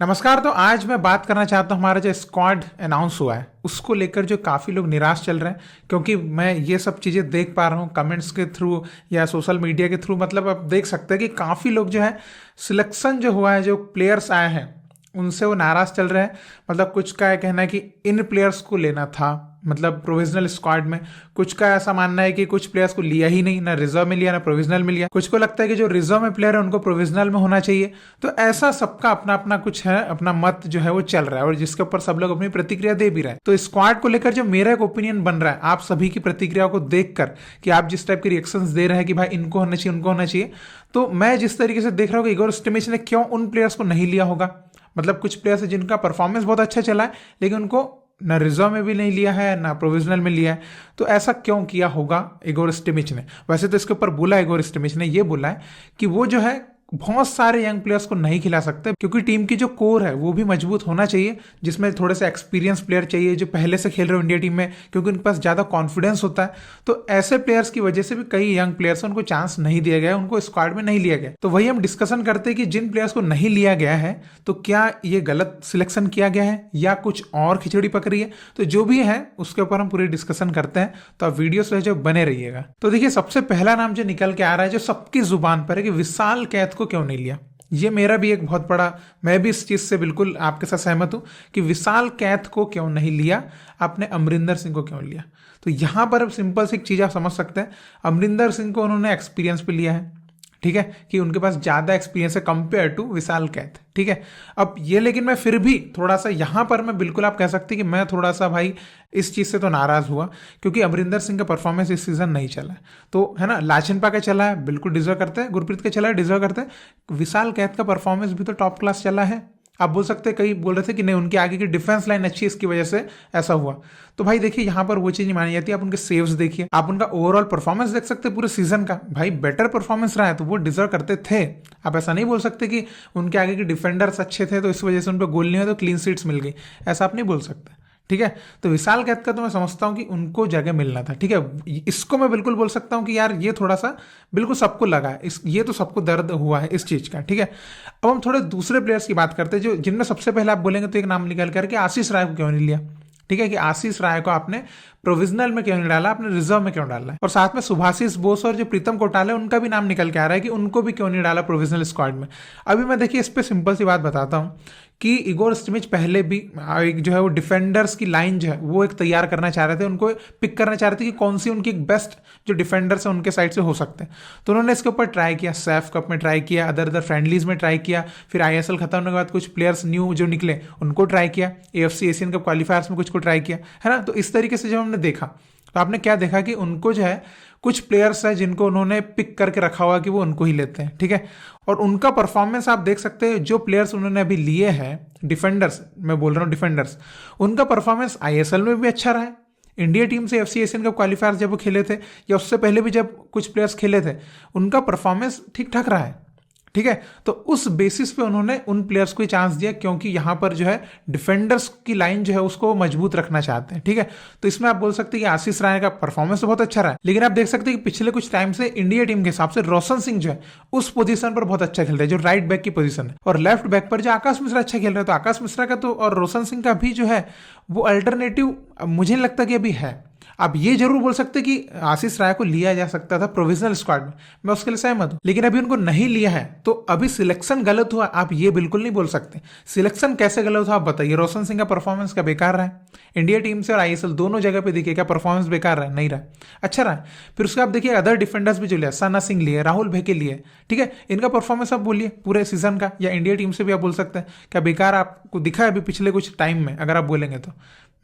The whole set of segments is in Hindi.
नमस्कार। तो आज मैं बात करना चाहता हूँ हमारा जो स्क्वाड अनाउंस हुआ है उसको लेकर जो काफ़ी लोग निराश चल रहे हैं, क्योंकि मैं ये सब चीज़ें देख पा रहा हूँ कमेंट्स के थ्रू या सोशल मीडिया के थ्रू। मतलब आप देख सकते हैं कि काफ़ी लोग जो है सिलेक्शन जो हुआ है, जो प्लेयर्स आए हैं उनसे वो नाराज़ चल रहे हैं। मतलब कुछ का कहना है कि इन प्लेयर्स को लेना था, मतलब प्रोविजनल स्क्वाड में। कुछ का ऐसा मानना है कि कुछ प्लेयर्स को लिया ही नहीं, ना रिजर्व में लिया ना प्रोविजनल में लिया। कुछ को लगता है कि जो रिजर्व में प्लेयर है उनको प्रोविजनल में होना चाहिए। तो ऐसा सबका अपना अपना कुछ है, अपना मत जो है वो चल रहा है और जिसके ऊपर सब लोग अपनी प्रतिक्रिया दे भी रहे हैं। तो स्क्वाड को लेकर जो मेरा एक ओपिनियन बन रहा है आप सभी की प्रतिक्रियाओं को देखकर कि आप जिस टाइप के रिएक्शंस दे रहे हैं कि भाई इनको होना चाहिए उनको होना चाहिए, तो मैं जिस तरीके से देख रहा हूँ कि इगोर स्टिमिच ने क्यों उन प्लेयर्स को नहीं लिया होगा। मतलब कुछ प्लेयर्स है जिनका परफॉर्मेंस बहुत अच्छा चला है लेकिन उनको ना रिजर्व में भी नहीं लिया है ना प्रोविजनल में लिया है। तो ऐसा क्यों किया होगा इगोर स्टिमिच ने? वैसे तो इसके ऊपर बोला इगोर स्टिमिच ने, ये बोला है कि वो जो है बहुत सारे यंग प्लेयर्स को नहीं खिला सकते, क्योंकि टीम की जो कोर है वो भी मजबूत होना चाहिए, जिसमें थोड़े से एक्सपीरियंस प्लेयर चाहिए जो पहले से खेल रहे हो इंडिया टीम में, क्योंकि उनके पास ज़्यादा कॉन्फिडेंस होता है। तो ऐसे प्लेयर्स की वजह से भी कई यंग प्लेयर्स उनको चांस नहीं दिया गया, उनको स्क्वाड में नहीं लिया गया। तो वही हम डिस्कशन करते हैं कि जिन प्लेयर्स को नहीं लिया गया है तो क्या ये गलत सिलेक्शन किया गया है या कुछ और खिचड़ी पकड़ी है। तो जो भी है उसके ऊपर हम पूरी डिस्कशन करते हैं, तो आप वीडियो से जो बने रहिएगा। तो देखिए, सबसे पहला नाम जो निकल के आ रहा है, जो सबकी जुबान पर है, कि विशाल कैथ को क्यों नहीं लिया। ये मेरा भी एक बहुत बड़ा, मैं भी इस चीज़ से बिल्कुल आपके साथ सहमत हूँ कि विशाल कैथ को क्यों नहीं लिया, आपने अमरिंदर सिंह को क्यों लिया। तो यहाँ पर अब सिंपल सी एक चीज़ आप समझ सकते हैं, अमरिंदर सिंह को उन्होंने एक्सपीरियंस पे लिया है, ठीक है, कि उनके पास ज़्यादा एक्सपीरियंस है कंपेयर टू विशाल कैथ, ठीक है। अब ये, लेकिन मैं फिर भी थोड़ा सा यहाँ पर मैं बिल्कुल आप कह सकते हैं कि मैं थोड़ा सा भाई इस चीज़ से तो नाराज़ हुआ, क्योंकि अमरिंदर सिंह का परफॉर्मेंस इस सीज़न नहीं चला है। तो है ना, लाचिनपा का चला है, बिल्कुल डिजर्व करते हैं, गुरप्रीत का चला है, डिजर्व करते हैं। विशाल कैथ का परफॉर्मेंस भी तो टॉप क्लास चला है। आप बोल सकते हैं, कई बोल रहे थे कि नहीं उनके आगे की डिफेंस लाइन अच्छी है इसकी वजह से ऐसा हुआ। तो भाई देखिए, यहाँ पर वो चीज़ नहीं मानी जाती। आप उनके सेव्स देखिए, आप उनका ओवरऑल परफॉर्मेंस देख सकते हैं पूरे सीजन का, भाई बेटर परफॉर्मेंस रहा है तो वो डिजर्व करते थे। आप ऐसा नहीं बोल सकते कि उनके आगे के डिफेंडर्स अच्छे थे तो इस वजह से उन पर गोल नहीं हुआ तो क्लीन सीट्स मिल गई, ऐसा आप नहीं बोल सकते, ठीक है। तो विशाल कैथ का तो मैं समझता हूँ कि उनको जगह मिलना था, ठीक है। इसको मैं बिल्कुल बोल सकता हूँ कि यार ये थोड़ा सा बिल्कुल सबको लगा है, ये तो सबको दर्द हुआ है इस चीज़ का, ठीक है। अब हम थोड़े दूसरे प्लेयर्स की बात करते हैं, जो जिनमें सबसे पहले आप बोलेंगे तो एक नाम निकल कर कि आशीष राय को क्यों नहीं लिया, ठीक है, कि आशीष राय को आपने प्रोविजनल में क्यों नहीं डाला, आपने रिजर्व में क्यों डाला है। और साथ में सुभाषिस बोस और जो प्रीतम कोटाल है उनका भी नाम निकल के आ रहा है कि उनको भी क्यों नहीं डाला प्रोविजनल स्क्वाड में। अभी मैं देखिए इस पर सिंपल सी बात बताता हूँ कि इगोर स्टिमिच पहले भी जो है वो डिफेंडर्स की लाइन जो है वो एक तैयार करना चाह रहे थे, उनको पिक करना चाह रहे थे कि कौन सी उनकी बेस्ट जो डिफेंडर्स है उनके साइड से हो सकते हैं। तो उन्होंने इसके ऊपर ट्राई किया, सैफ कप में ट्राई किया, अदर फ्रेंडलीज में ट्राई किया, फिर आईएसएल खत्म होने के बाद कुछ प्लेयर्स न्यू जो निकले उनको ट्राई किया, एएफसी एशियन कप क्वालिफायर्स में कुछ को ट्राई किया, है ना। तो इस तरीके से जब हमने देखा तो आपने क्या देखा कि उनको जो है कुछ प्लेयर्स है जिनको उन्होंने पिक करके रखा हुआ कि वो उनको ही लेते हैं, ठीक है। और उनका परफॉर्मेंस आप देख सकते हैं, जो प्लेयर्स उन्होंने अभी लिए हैं डिफेंडर्स, मैं बोल रहा हूँ डिफेंडर्स, उनका परफॉर्मेंस आईएसएल में भी अच्छा रहा है। इंडिया टीम से एफसी एशियन कप क्वालिफायर्स जब वो खेले थे या उससे पहले भी जब कुछ प्लेयर्स खेले थे उनका परफॉर्मेंस ठीक ठाक रहा है, ठीक है। तो उस बेसिस पे उन्होंने उन प्लेयर्स को ही चांस दिया, क्योंकि यहाँ पर जो है डिफेंडर्स की लाइन जो है उसको मजबूत रखना चाहते हैं, ठीक है। तो इसमें आप बोल सकते हैं कि आशीष राय का परफॉर्मेंस तो बहुत अच्छा रहा है, लेकिन आप देख सकते हैं कि पिछले कुछ टाइम से इंडिया टीम के हिसाब से रोशन सिंह जो है उस पोजीशन पर बहुत अच्छा खेल रहे हैं, जो राइट बैक की पोजीशन है, और लेफ्ट बैक पर जो आकाश मिश्रा अच्छा खेल रहे हैं। तो आकाश मिश्रा का तो और रोशन सिंह का भी जो है वो अल्टरनेटिव मुझे नहीं लगता कि अभी है। आप ये जरूर बोल सकते कि आशीष राय को लिया जा सकता था प्रोविजनल स्क्वाड में, मैं उसके लिए सहमत हूं, लेकिन अभी उनको नहीं लिया है तो अभी सिलेक्शन गलत हुआ, आप ये बिल्कुल नहीं बोल सकते। सिलेक्शन कैसे गलत हुआ आप बताइए। रोशन सिंह का परफॉर्मेंस का बेकार रहा है, इंडिया टीम से और आईएसएल दोनों जगह पे देखिए क्या परफॉर्मेंस बेकार रहा है, नहीं रहा, अच्छा रहा है। फिर उसके आप देखिए अदर डिफेंडर्स भी जो लिया, सना सिंह लिए, राहुल भेके लिए, ठीक है, इनका परफॉर्मेंस आप बोलिए पूरे सीजन का, या इंडिया टीम से भी आप बोल सकते हैं क्या बेकार आपको दिखा है अभी पिछले कुछ टाइम में? अगर आप बोलेंगे तो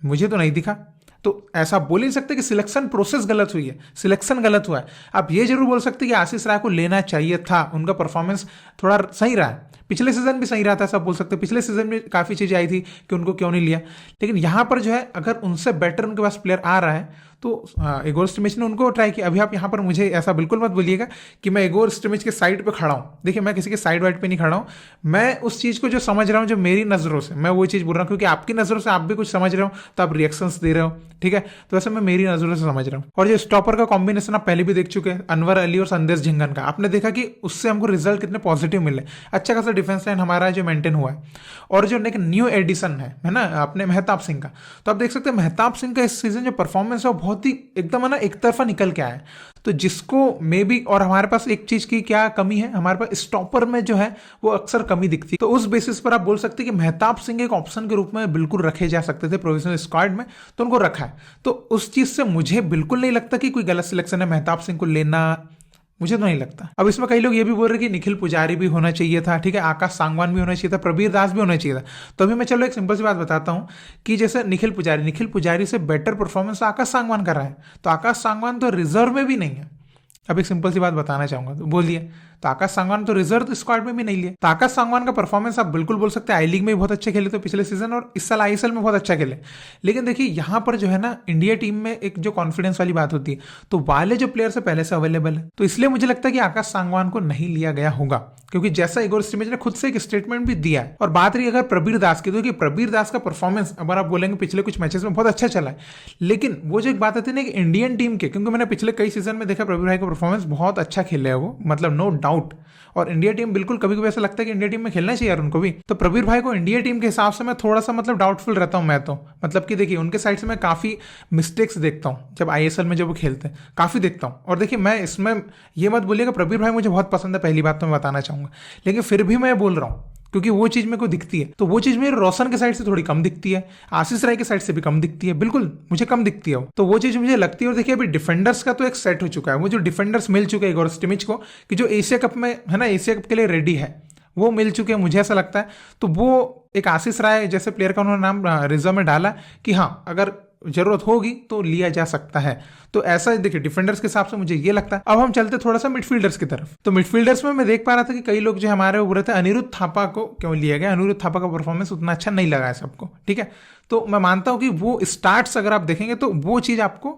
मुझे तो नहीं दिखा। तो ऐसा बोल नहीं सकते कि सिलेक्शन प्रोसेस गलत हुई है, सिलेक्शन गलत हुआ है। आप ये जरूर बोल सकते कि आशीष राय को लेना चाहिए था, उनका परफॉर्मेंस थोड़ा सही रहा है, पिछले सीजन भी सही रहा था, सब बोल सकते पिछले सीजन में काफ़ी चीज़ें आई थी कि उनको क्यों नहीं लिया। लेकिन यहाँ पर जो है अगर उनसे बेटर उनके पास प्लेयर आ रहा है तो तो इगोर स्टिमिच ने उनको ट्राई किया। अभी आप यहाँ पर मुझे ऐसा बिल्कुल मत बोलिएगा कि मैं इगोर स्टिमिच के साइड पे खड़ा हूँ। देखिए मैं किसी के साइड वाइड पे नहीं खड़ा हूँ, मैं उस चीज़ को जो समझ रहा हूँ, जो मेरी नज़रों से मैं वो चीज़ बोल रहा हूँ, क्योंकि आपकी नज़रों से आप भी कुछ समझ रहे हो तो आप रिएक्शंस दे रहे हो, ठीक है। तो वैसे मैं मेरी नज़रों से समझ रहा हूँ। और जो स्टॉपर का कॉम्बिनेशन आप पहले भी देख चुके हैं, अनवर अली और संदेश झिंगन का, आपने देखा कि उससे हमको रिजल्ट कितने पॉजिटिव मिले। अच्छा खासा डिफेंस लाइन हमारा जो मेंटेन हुआ है। और जो एक न्यू एडिशन है ना अपने मेहताब सिंह का, तो आप देख सकते हैं मेहताब सिंह का इस सीजन जो परफॉर्मेंस है वो बहुत ही एकदम है ना एक तरफा निकल के आया है। तो जिसको मे बी, और हमारे पास एक चीज की क्या कमी है, हमारे पास स्टॉपर में जो है वो अक्सर कमी दिखती है। तो उस बेसिस पर आप बोल सकते हैं कि मेहताब सिंह एक ऑप्शन के रूप में बिल्कुल रखे जा सकते थे प्रोविजनल स्क्वाड में, तो उनको रखा है। तो उस चीज से मुझे बिल्कुल नहीं लगता कि कोई गलत सिलेक्शन है मेहताब सिंह को लेना, मुझे तो नहीं लगता। अब इसमें कई लोग ये भी बोल रहे हैं कि निखिल पुजारी भी होना चाहिए था, ठीक है, आकाश सांगवान भी होना चाहिए था, प्रबीर दास भी होना चाहिए था। तो अभी मैं चलो एक सिंपल सी बात बताता हूं कि जैसे निखिल पुजारी से बेटर परफॉर्मेंस आकाश सांगवान कर रहा है, तो आकाश सांगवान तो रिजर्व में भी नहीं है। अब एक सिंपल सी बात बताना चाहूंगा, तो बोलिए, तो आकाश सांगवान तो रिजर्व स्क्वाड में भी नहीं लिया। तो आकाश सांगवान का परफॉर्मेंस आप बिल्कुल बोल सकते हैं आई लीग में भी बहुत अच्छे खेले थे पिछले सीजन, और इस साल आईएसएल में बहुत अच्छा खेले। लेकिन देखिए यहाँ पर जो है ना इंडिया टीम में एक जो कॉन्फिडेंस वाली बात होती है, तो वाले जो प्लेयर से पहले से अवेलेबल है, तो इसलिए मुझे लगता है कि आकाश सांगवान को नहीं लिया गया होगा, क्योंकि जैसा इगोर स्टिमिच ने खुद से एक स्टेटमेंट भी दिया है। और बात रही अगर प्रबीर दास की, तो कि प्रबीर दास का परफॉर्मेंस अगर आप बोलेंगे पिछले कुछ मैचेस में बहुत अच्छा चला है, लेकिन वो जो एक बात आती है ना कि इंडियन टीम के, क्योंकि मैंने पिछले कई सीजन में देखा प्रबीर भाई का परफॉर्मेंस बहुत अच्छा खेले है वो, मतलब नो डाउट। और इंडिया टीम बिल्कुल कभी कभी ऐसा लगता है कि इंडिया टीम में खेलना चाहिए यार उनको भी। तो प्रबीर भाई को इंडिया टीम के हिसाब से मैं थोड़ा सा मतलब डाउटफुल रहता हूं मैं तो, मतलब कि देखिए उनके साइड से मैं काफी मिस्टेक्स देखता हूं जब आईएसएल में जब वो खेलते हैं, काफी देखता हूं। और देखिए मैं इसमें ये मत बोलिएगा, प्रबीर भाई मुझे बहुत पसंद है, पहली बात तो मैं बताना चाहूंगा, लेकिन फिर भी मैं बोल रहा हूं क्योंकि वो चीज मेरे को दिखती है, तो वो चीज मेरे रोशन के साइड से थोड़ी कम दिखती है, आशीष राय के साइड से भी कम दिखती है, बिल्कुल मुझे कम दिखती है वो, तो वो चीज मुझे लगती है। और देखिए अभी डिफेंडर्स का तो एक सेट हो चुका है, वो जो डिफेंडर्स मिल चुके हैं इगोर स्टिमिच को कि जो एशिया कप में है ना, एशिया कप के लिए रेडी है, वो मिल चुके हैं, मुझे ऐसा लगता है। तो वो एक आशीष राय जैसे प्लेयर का उन्होंने नाम रिजर्व में डाला कि हाँ अगर जरूरत होगी तो लिया जा सकता है। तो ऐसा देखिए डिफेंडर्स के हिसाब से मुझे ये लगता है। अब हम चलते थोड़ा सा मिडफील्डर्स की तरफ। तो मिडफील्डर्स में मैं देख पा रहा था कि कई लोग जो हमारे बोल रहे थे अनिरुद्ध थापा को क्यों लिया गया, अनिरुद्ध थापा का परफॉर्मेंस उतना अच्छा नहीं लगा है सबको, ठीक है। तो मैं मानता हूं कि वो स्टार्ट्स अगर आप देखेंगे तो वो चीज आपको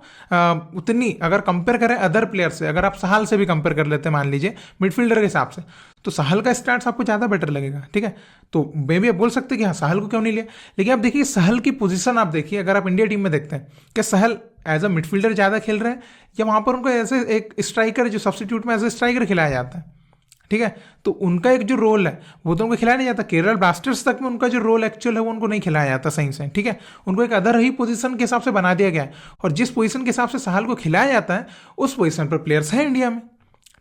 उतनी, अगर कंपेयर करें अदर प्लेयर से, अगर आप सहल से भी कंपेयर कर लेते हैं मान लीजिए मिडफील्डर के हिसाब से, तो सहल का स्टार्ट्स आपको ज्यादा बेटर लगेगा, ठीक है। तो मे भी आप बोल सकते हैं कि हाँ सहल को क्यों नहीं लिया, लेकिन आप देखिए सहल की पोजीशन आप देखिए, अगर आप इंडिया टीम में देखते हैं कि सहल एज अ मिडफील्डर ज्यादा खेल रहे हैं या वहां पर उनको ऐसे एक स्ट्राइकर जो सब्स्टिट्यूट में एज ए स्ट्राइकर खिलाया जाता है, ठीक है। तो उनका एक जो रोल है वो तो उनको खिलाया नहीं जाता, केरल ब्लास्टर्स तक में उनका जो रोल एक्चुअल है वो उनको नहीं खिलाया जाता सही से, ठीक है। उनको एक अदर ही पोजीशन के हिसाब से बना दिया गया है, और जिस पोजीशन के हिसाब से सहल को खिलाया जाता है उस पोजीशन पर प्लेयर्स हैं इंडिया में,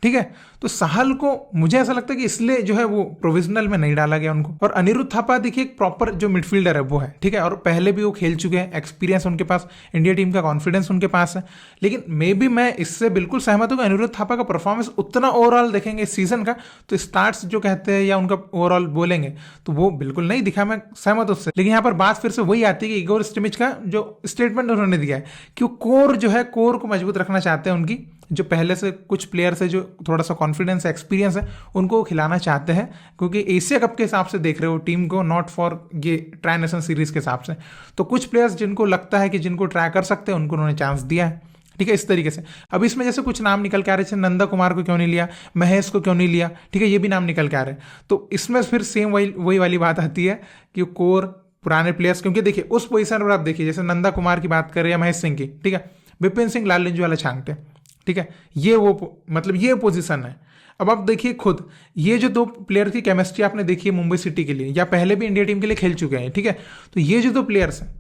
ठीक है। तो सहल को मुझे ऐसा लगता है कि इसलिए जो है वो प्रोविजनल में नहीं डाला गया उनको। और अनिरुद्ध थापा देखिए एक प्रॉपर जो मिडफील्डर है वो है, ठीक है, और पहले भी वो खेल चुके हैं, एक्सपीरियंस उनके पास, इंडिया टीम का कॉन्फिडेंस उनके पास है। लेकिन मे बी मैं इससे बिल्कुल सहमत हूँ कि अनिरुद्ध थापा का परफॉर्मेंस उतना ओवरऑल देखेंगे इस सीजन का, तो स्टार्ट्स जो कहते हैं या उनका ओवरऑल बोलेंगे तो वो बिल्कुल नहीं दिखा, मैं सहमत उससे। लेकिन यहाँ पर बात फिर से वही आती है कि इगोर स्टिमिच का जो स्टेटमेंट उन्होंने दिया है कि वो कोर जो है, कोर को मजबूत रखना चाहते हैं, उनकी जो पहले से कुछ प्लेयर्स है जो थोड़ा सा कॉन्फिडेंस एक्सपीरियंस है उनको खिलाना चाहते हैं, क्योंकि एशिया कप के हिसाब से देख रहे हो टीम को, नॉट फॉर ये ट्राई नेशन सीरीज के हिसाब से। तो कुछ प्लेयर्स जिनको लगता है कि जिनको ट्राई कर सकते हैं उनको उन्होंने चांस दिया है, ठीक है, इस तरीके से। अब इसमें जैसे कुछ नाम निकल के आ रहे थे, नंदा कुमार को क्यों नहीं लिया, महेश को क्यों नहीं लिया, ठीक है, ये भी नाम निकल के आ रहे हैं। तो इसमें फिर सेम वही वाली बात आती है कि कोर पुराने प्लेयर्स, क्योंकि देखिए उस पोजीशन पर आप देखिए जैसे नंदा कुमार की बात करें या महेश सिंह की, ठीक है, विपिन सिंह लालंजू छांगटे, ठीक है, ये वो मतलब ये पोजीशन है। अब आप देखिए खुद ये जो दो प्लेयर की केमिस्ट्री आपने देखी है मुंबई सिटी के लिए, या पहले भी इंडिया टीम के लिए खेल चुके हैं, ठीक है। तो ये जो दो प्लेयर्स हैं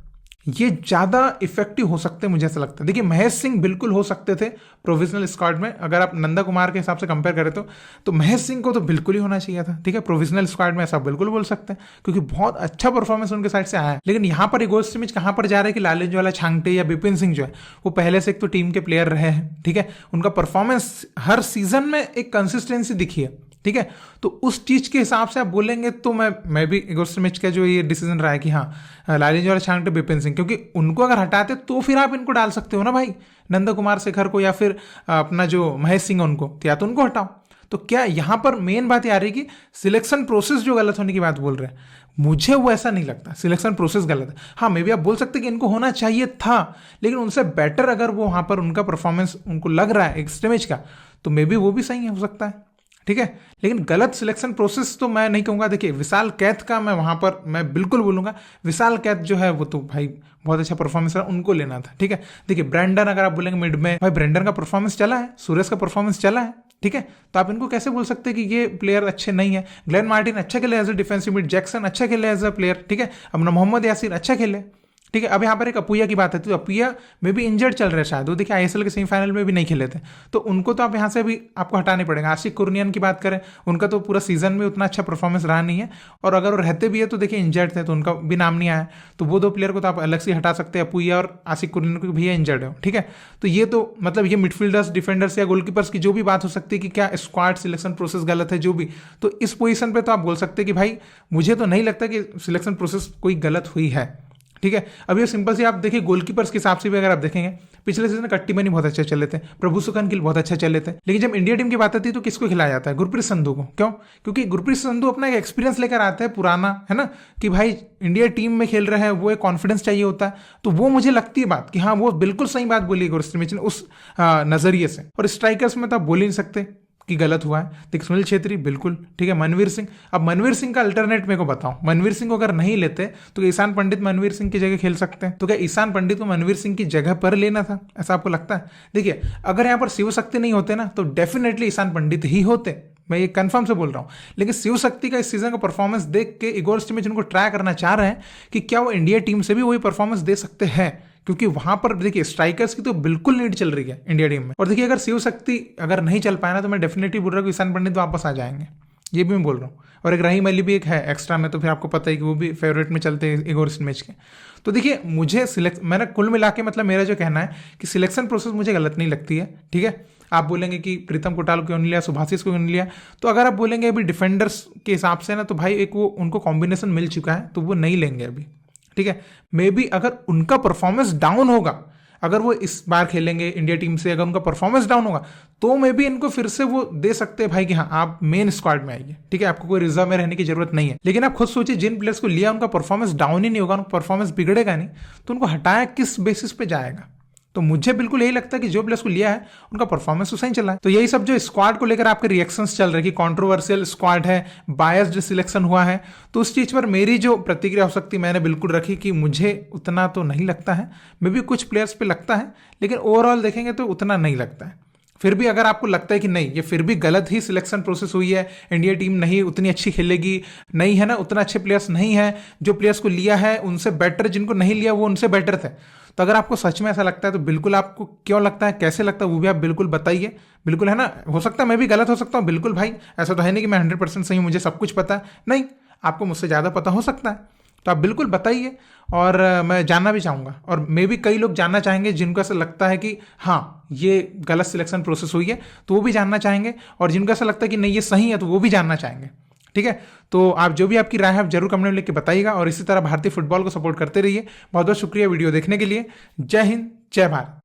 ये ज्यादा इफेक्टिव हो सकते हैं, मुझे ऐसा लगता है। देखिए महेश सिंह बिल्कुल हो सकते थे प्रोविजनल स्क्वाड में, अगर आप नंदा कुमार के हिसाब से कंपेयर करें तो महेश सिंह को तो बिल्कुल ही होना चाहिए था, ठीक है, प्रोविजनल स्क्वाड में, ऐसा बिल्कुल बोल सकते हैं, क्योंकि बहुत अच्छा परफॉर्मेंस उनके साइड से आया है। लेकिन यहाँ पर इगोर स्टिमिच कहाँ पर जा रहे हैं कि लालंजू छांगटे या विपिन सिंह जो है वो पहले से एक तो टीम के प्लेयर रहे हैं, ठीक है, उनका परफॉर्मेंस हर सीजन में एक कंसिस्टेंसी दिखी है, ठीक है। तो उस चीज के हिसाब से आप बोलेंगे तो मैं भी इगोर स्टिमिच का जो ये डिसीजन रहा है कि हाँ लालंजू छांगटे विपिन सिंह, क्योंकि उनको अगर हटाते तो फिर आप इनको डाल सकते हो ना भाई, नंद कुमार शेखर को या फिर अपना जो महेश सिंह उनको, या तो उनको हटाओ। तो क्या यहाँ पर मेन बात ये आ रही है कि सिलेक्शन प्रोसेस जो गलत होने की बात बोल रहे हैं मुझे वो ऐसा नहीं लगता, सिलेक्शन प्रोसेस गलत है। हाँ मे बी आप बोल सकते कि इनको होना चाहिए था, लेकिन उनसे बेटर अगर वो वहाँ पर उनका परफॉर्मेंस उनको लग रहा है एक स्क्रिमेज का, तो मे बी वो भी सही है, हो सकता है, ठीक है। लेकिन गलत सिलेक्शन प्रोसेस तो मैं नहीं कहूँगा। देखिए विशाल कैथ का मैं वहाँ पर मैं बिल्कुल बोलूँगा, विशाल कैथ जो है वो तो भाई बहुत अच्छा परफॉर्मेंस रहा, उनको लेना था, ठीक है। देखिए ब्रैंडन अगर आप बोलेंगे मिड में, भाई ब्रैंडन का परफॉर्मेंस चला है, सुरेश का परफॉर्मेंस चला है, ठीक है। तो आप इनको कैसे बोल सकते हैं कि ये प्लेयर अच्छे नहीं है। ग्लेन मार्टिन अच्छा खेले as a defensive mid, Jackson अच्छा खेले एज अ प्लेयर, ठीक है। अब मोहम्मद यासिर अच्छा खेले, ठीक है। अब यहाँ पर एक अपुया की बात है, तो अपुया में भी इंजर्ड चल रहे हैं शायद, वो देखिए आईएसएल के सेमीफाइनल में भी नहीं खेले थे, तो उनको तो आप यहाँ से भी आपको हटाने पड़ेगा। आशिक कुर्नियन की बात करें, उनका तो पूरा सीजन में उतना अच्छा परफॉर्मेंस रहा नहीं है, और अगर वो रहते भी है तो देखिए इंजर्ड थे, तो उनका भी नाम नहीं आया। तो वो दो प्लेयर को तो आप अलग से हटा सकते हैं, अपुया और आशिक कुर्नियन को भी इंजर्ड है, ठीक है। तो ये तो मतलब ये मिडफील्डर्स, डिफेंडर्स या गोलकीपर्स की जो भी बात हो सकती है कि क्या स्क्वाड सिलेक्शन प्रोसेस गलत है, जो भी, तो इस पोजीशन पे तो आप बोल सकते हैं कि भाई मुझे तो नहीं लगता कि सिलेक्शन प्रोसेस कोई गलत हुई है, ठीक है। अब ये सिंपल से आप देखिए गोलकीपर्स के हिसाब से भी अगर आप देखेंगे, पिछले सीजन कट्टीमनी बहुत अच्छे चले थे, प्रभु सुखन गिल बहुत अच्छा चले थे, लेकिन जब इंडिया टीम की बात आती है तो किसको खिलाया जाता है? गुरप्रीत संधू को। क्यों? क्योंकि गुरप्रीत संधू अपना एक एक्सपीरियंस लेकर आता है पुराना, है ना, कि भाई इंडिया टीम में खेल रहे हैं, वो एक कॉन्फिडेंस चाहिए होता है। तो वो मुझे लगती है बात कि हाँ वो बिल्कुल सही बात बोली गुरप्रीत ने उस नजरिए से। और स्ट्राइकर्स में तो आप बोल ही नहीं सकते कि गलत हुआ है। देखिए सुनील छेत्री बिल्कुल ठीक है, मनवीर सिंह, अब मनवीर सिंह का अल्टरनेट मेरे को बताओ, मनवीर सिंह को अगर नहीं लेते तो ईशान पंडित मनवीर सिंह की जगह खेल सकते हैं, तो क्या ईशान पंडित को मनवीर सिंह की जगह पर लेना था, ऐसा आपको लगता है? देखिए अगर यहाँ पर शिव शक्ति नहीं होते ना तो डेफिनेटली ईशान पंडित ही होते, मैं ये कंफर्म से बोल रहा हूँ। लेकिन शिव शक्ति का इस सीजन का परफॉर्मेंस देख के इगोर स्टिमेच उनको ट्राई करना चाह रहे हैं कि क्या वो इंडिया टीम से भी वही परफॉर्मेंस दे सकते हैं, क्योंकि वहां पर देखिए स्ट्राइकर्स की तो बिल्कुल नीड चल रही है इंडिया टीम में। और देखिए अगर शिव शक्ति अगर नहीं चल पाया ना तो मैं डेफिनेटली बोल रहा हूँ कि ईशान पंडित वापस आ जाएंगे, ये भी मैं बोल रहा हूँ। और एक रहीम अली भी एक है एक्स्ट्रा में, तो फिर आपको पता है कि वो भी फेवरेट में चलते हैं इगोर स्टिमेच के। तो देखिए मुझे मैंने कुल मिला के मतलब मेरा जो कहना है कि सिलेक्शन प्रोसेस मुझे गलत नहीं लगती है, ठीक है। आप बोलेंगे कि प्रीतम कोटाल को क्यों नहीं लिया, सुभाषिस को क्यों नहीं लिया, तो अगर आप बोलेंगे अभी डिफेंडर्स के हिसाब से ना तो भाई एक वो उनको कॉम्बिनेशन मिल चुका है तो वो नहीं लेंगे अभी, ठीक है। मे बी अगर उनका परफॉर्मेंस डाउन होगा, अगर वो इस बार खेलेंगे इंडिया टीम से, अगर उनका परफॉर्मेंस डाउन होगा तो मे बी इनको फिर से वो दे सकते हैं भाई कि हाँ आप मेन स्क्वाड में आइए, ठीक है, आपको कोई रिजर्व में रहने की जरूरत नहीं है। लेकिन आप खुद सोचिए जिन प्लेयर्स को लिया उनका परफॉर्मेंस डाउन ही नहीं होगा, उनका परफॉर्मेंस बिगड़ेगा नहीं, तो उनको हटाया किस बेसिस पे जाएगा? तो मुझे बिल्कुल यही लगता है कि जो प्लेयर्स को लिया है उनका परफॉर्मेंस तो सही चला है। तो यही सब जो स्क्वाड को लेकर आपके रिएक्शंस चल रहे हैं कि कंट्रोवर्शियल स्क्वाड है, बायस्ड सिलेक्शन हुआ है, तो उस चीज पर मेरी जो प्रतिक्रिया हो सकती है मैंने बिल्कुल रखी कि मुझे उतना तो नहीं लगता है, मे भी कुछ प्लेयर्स पे लगता है, लेकिन ओवरऑल देखेंगे तो उतना नहीं लगता है। फिर भी अगर आपको लगता है कि नहीं ये फिर भी गलत ही सिलेक्शन प्रोसेस हुई है, इंडिया टीम नहीं उतनी अच्छी खेलेगी, नहीं है ना, उतना अच्छे प्लेयर्स नहीं है, जो प्लेयर्स को लिया है उनसे बेटर, जिनको नहीं लिया वो उनसे बेटर थे, तो अगर आपको सच में ऐसा लगता है तो बिल्कुल आपको क्यों लगता है, कैसे लगता है, वो भी आप बिल्कुल बताइए। बिल्कुल है ना, हो सकता है मैं भी गलत हो सकता हूँ, बिल्कुल भाई, ऐसा तो है नहीं कि मैं 100% सही हूँ, मुझे सब कुछ पता है, नहीं, आपको मुझसे ज़्यादा पता हो सकता है, तो आप बिल्कुल बताइए। और मैं जानना भी चाहूँगा, और मे भी कई लोग जानना चाहेंगे जिनको ऐसा लगता है कि हाँ ये गलत सिलेक्शन प्रोसेस हुई है, तो वो भी जानना चाहेंगे, और जिनको ऐसा लगता है कि नहीं ये सही है तो वो भी जानना चाहेंगे, ठीक है। तो आप जो भी आपकी राय है आप जरूर कमेंट में लिख के बताइएगा, और इसी तरह भारतीय फुटबॉल को सपोर्ट करते रहिए। बहुत बहुत शुक्रिया वीडियो देखने के लिए। जय हिंद, जय भारत।